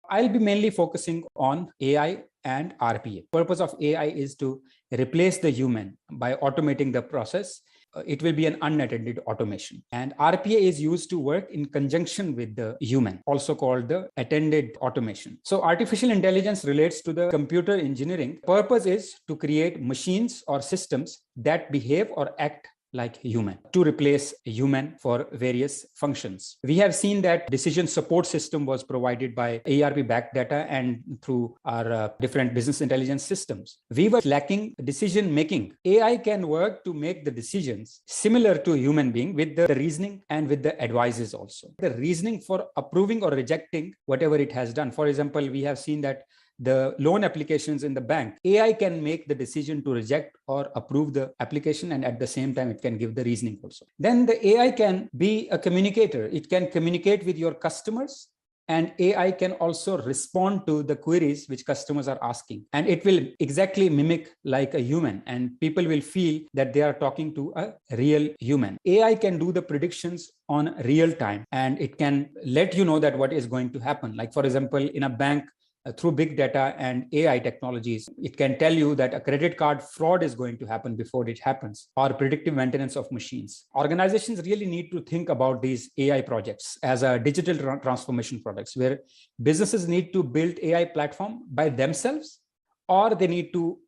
I'll be mainly focusing on AI and RPA. Purpose of AI is to replace the human by automating the process. It will be an unattended automation. And RPA is used to work in conjunction with the human, also called the attended automation. So artificial intelligence relates to the computer engineering. Purpose is to create machines or systems that behave or act like human, to replace human for various functions. We have seen that decision support system was provided by ERP backed data and through our different business intelligence systems. We were lacking decision making. AI can work to make the decisions similar to a human being with the reasoning and with the advices also. The reasoning for approving or rejecting whatever it has done. For example, we have seen that the loan applications in the bank, AI can make the decision to reject or approve the application, and at the same time, it can give the reasoning also. Then the AI can be a communicator. It can communicate with your customers, and AI can also respond to the queries which customers are asking. And it will exactly mimic like a human, and people will feel that they are talking to a real human. AI can do the predictions on real time, and it can let you know that what is going to happen. Like, for example, in a bank, through big data and AI technologies, it can tell you that a credit card fraud is going to happen before it happens, or predictive maintenance of machines. Organizations really need to think about these AI projects as a digital transformation projects, where businesses need to build AI platform by themselves, or they need to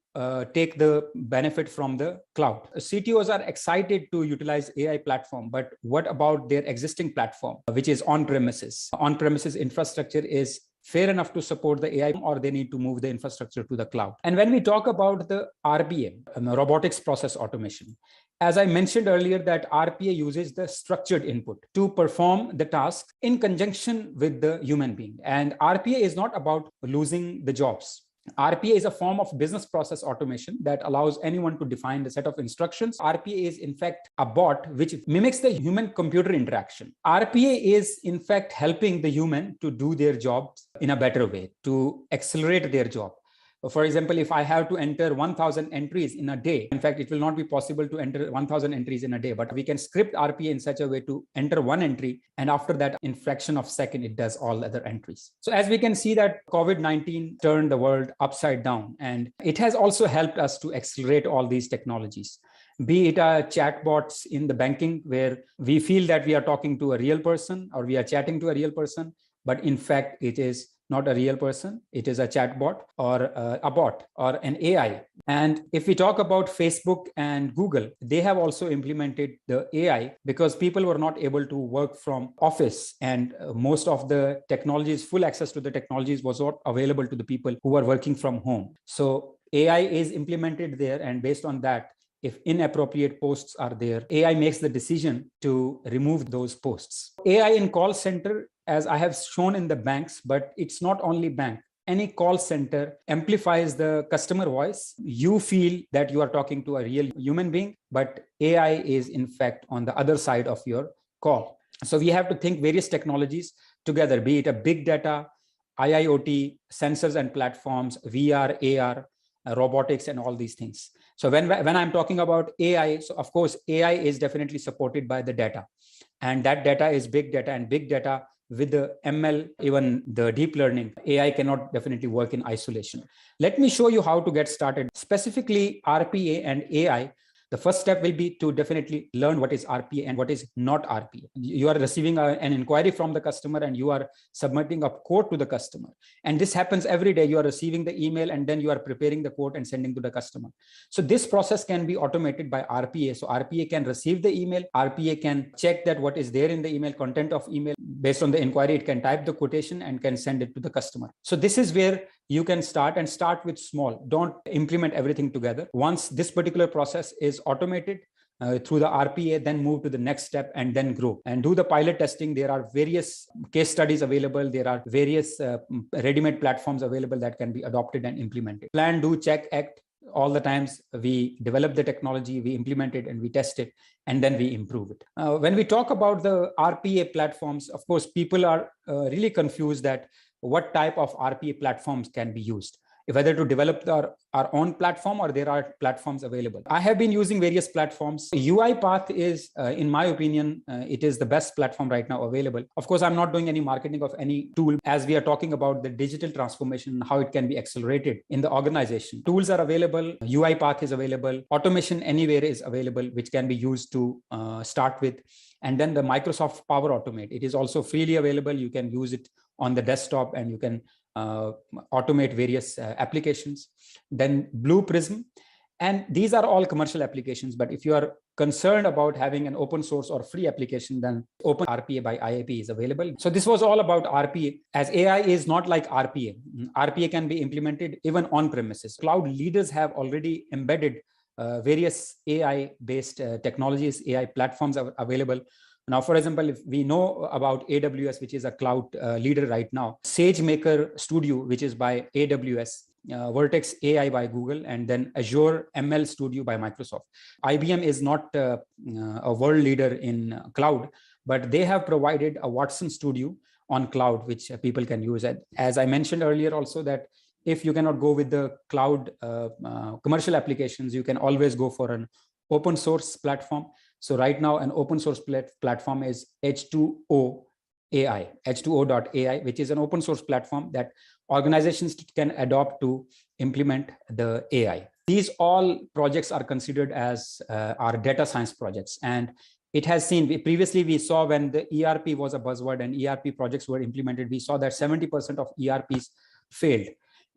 take the benefit from the cloud. CTOs are excited to utilize AI platform, but what about their existing platform, which is on-premises? On-premises infrastructure is fair enough to support the AI, or they need to move the infrastructure to the cloud. And when we talk about the RPA, robotics process automation, as I mentioned earlier, that RPA uses the structured input to perform the task in conjunction with the human being. And RPA is not about losing the jobs. RPA is a form of business process automation that allows anyone to define the set of instructions. RPA is in fact a bot which mimics the human-computer interaction. RPA is in fact helping the human to do their jobs in a better way, to accelerate their job. For example, if I have to enter 1,000 entries in a day, in fact, it will not be possible to enter 1,000 entries in a day, but we can script RPA in such a way to enter one entry, and after that, in fraction of a second, it does all other entries. So as we can see that COVID-19 turned the world upside down, and it has also helped us to accelerate all these technologies. Be it chatbots in the banking, where we feel that we are talking to a real person or we are chatting to a real person, but in fact, it is not a real person. It is a chatbot or a bot or an AI. And if we talk about Facebook and Google, they have also implemented the AI because people were not able to work from office, and most of the technologies, full access to the technologies was not available to the people who were working from home. So AI is implemented there, and based on that, if inappropriate posts are there, AI makes the decision to remove those posts. AI in call center, as I have shown in the banks, but it's not only bank. Any call center amplifies the customer voice. You feel that you are talking to a real human being, but AI is in fact on the other side of your call. So we have to think various technologies together, be it a big data, IIoT, sensors and platforms, VR, AR, robotics, and all these things. So when I'm talking about AI, so of course, AI is definitely supported by the data, and that data is big data, and big data with the ML, even the deep learning, AI cannot definitely work in isolation. Let me show you how to get started. Specifically, RPA and AI, the first step will be to definitely learn what is RPA and what is not RPA. You are receiving an inquiry from the customer, and you are submitting a quote to the customer. And this happens every day. You are receiving the email, and then you are preparing the quote and sending to the customer. So this process can be automated by RPA. So RPA can receive the email. RPA can check that what is there in the email, content of email. Based on the inquiry, it can type the quotation and can send it to the customer. So this is where you can start, and start with small. Don't implement everything together. Once this particular process is automated through the RPA, then move to the next step and then grow and do the pilot testing. There are various case studies available. There are various ready-made platforms available that can be adopted and implemented. Plan, do, check, act. All the times we develop the technology, we implement it, and we test it, and then we improve it. When we talk about the RPA platforms, of course, people are really confused that what type of RPA platforms can be used. whether to develop our own platform or there are platforms available. I have been using various platforms. UiPath is, in my opinion, it is the best platform right now available. Of course, I'm not doing any marketing of any tool, as we are talking about the digital transformation, how it can be accelerated in the organization. Tools are available. UiPath is available. Automation Anywhere is available, which can be used to start with. And then the Microsoft Power Automate, it is also freely available. You can use it on the desktop and you can automate various applications. Then Blue Prism. And these are all commercial applications. But if you are concerned about having an open source or free application, then Open RPA by IAP is available. So this was all about RPA, as AI is not like RPA. RPA can be implemented even on premises. Cloud leaders have already embedded various AI-based technologies, AI platforms are available. Now, for example, if we know about AWS, which is a cloud leader right now, SageMaker Studio, which is by AWS, Vertex AI by Google, and then Azure ML Studio by Microsoft. IBM is not a world leader in cloud, but they have provided a Watson Studio on cloud, which people can use. As I mentioned earlier also, that if you cannot go with the cloud commercial applications, you can always go for an open source platform. So right now, an open source platform is H2O AI, H2O.ai, which is an open source platform that organizations can adopt to implement the AI. These all projects are considered as our data science projects. And it has seen, previously we saw when the ERP was a buzzword and ERP projects were implemented, we saw that 70% of ERPs failed.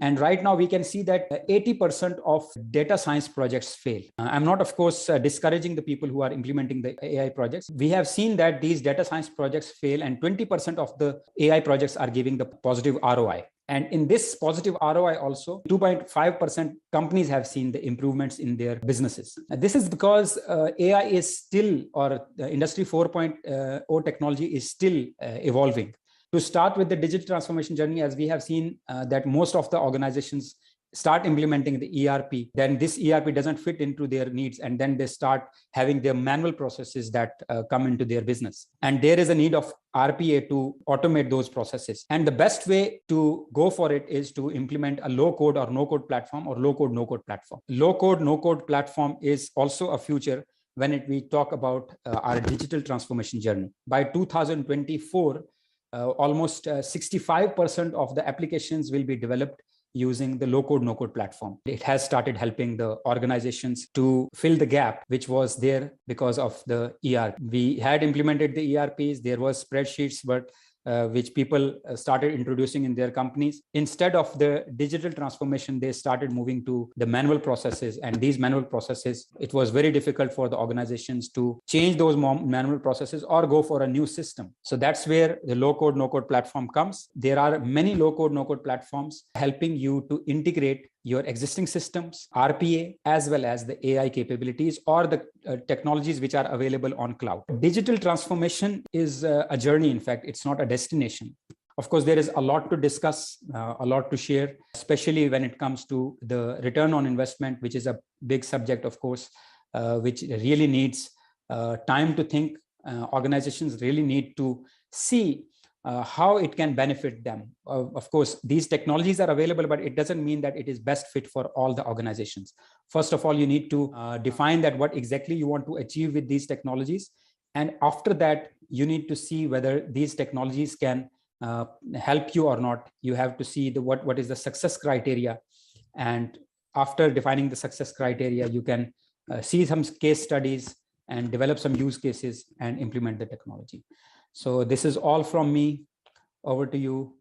And right now we can see that 80% of data science projects fail. I'm not, of course, discouraging the people who are implementing the AI projects. We have seen that these data science projects fail and 20% of the AI projects are giving the positive ROI. And in this positive ROI also, 2.5% companies have seen the improvements in their businesses. This is because AI is still, or Industry 4.0 technology is still evolving. To start with the digital transformation journey, as we have seen that most of the organizations start implementing the ERP, then this ERP doesn't fit into their needs, and then they start having their manual processes that come into their business. And there is a need of RPA to automate those processes. And the best way to go for it is to implement a low-code or no-code platform, or low-code, no-code platform. Low-code, no-code platform is also a future when we talk about our digital transformation journey. By 2024, almost 65% of the applications will be developed using the low-code, no-code platform. It has started helping the organizations to fill the gap which was there because of the ERP. We had implemented the ERPs, there was spreadsheets, but which people started introducing in their companies. Instead of the digital transformation, they started moving to the manual processes. And these manual processes, it was very difficult for the organizations to change those manual processes or go for a new system. So that's where the low-code, no-code platform comes. There are many low-code, no-code platforms helping you to integrate your existing systems, RPA, as well as the AI capabilities or the technologies which are available on cloud. Digital transformation is a journey. In fact, it's not a destination. Of course, there is a lot to discuss, a lot to share, especially when it comes to the return on investment, which is a big subject, of course, which really needs time to think. Organizations really need to see how it can benefit them. Of course, these technologies are available, but it doesn't mean that it is best fit for all the organizations. First of all, you need to define that what exactly you want to achieve with these technologies. And after that, you need to see whether these technologies can help you or not. You have to see what is the success criteria. And after defining the success criteria, you can see some case studies and develop some use cases and implement the technology. So this is all from me. Over to you,